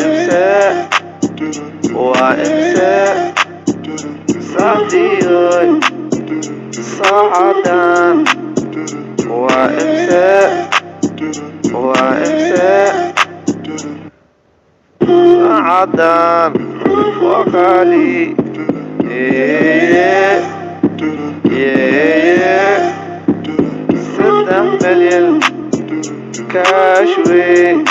وامساء وامساء سعدياي صعدان وامساء وامساء صعدان وخالي ستة مليون كاشوي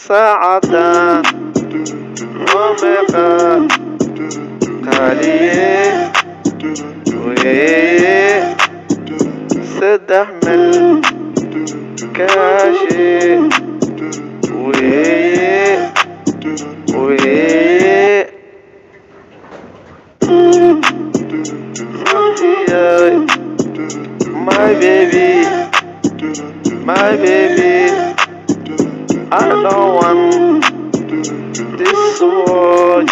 سعدان ومقا قالي ستة مليون كاشي my baby, I don't want this world.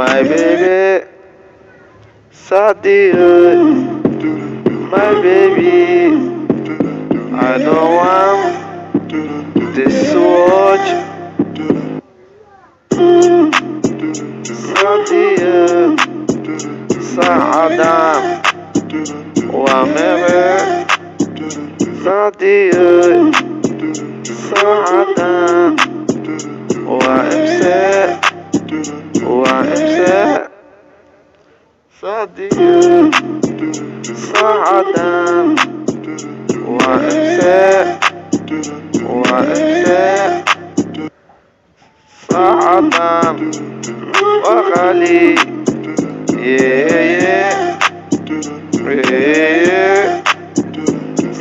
My baby, sacdiyaa, my baby, I don't want this world. sacdiyaa, صعدان ومغرب sacdiyaa صعدان وامساء sacdiyaa صعدان وامساء صعدان وخالي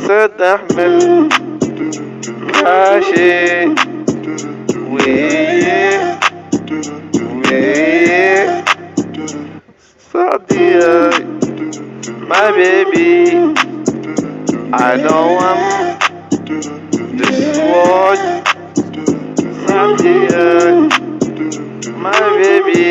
ستحمل كاشي sacdiyaa my baby, I don't want this world. sacdiyaa my baby,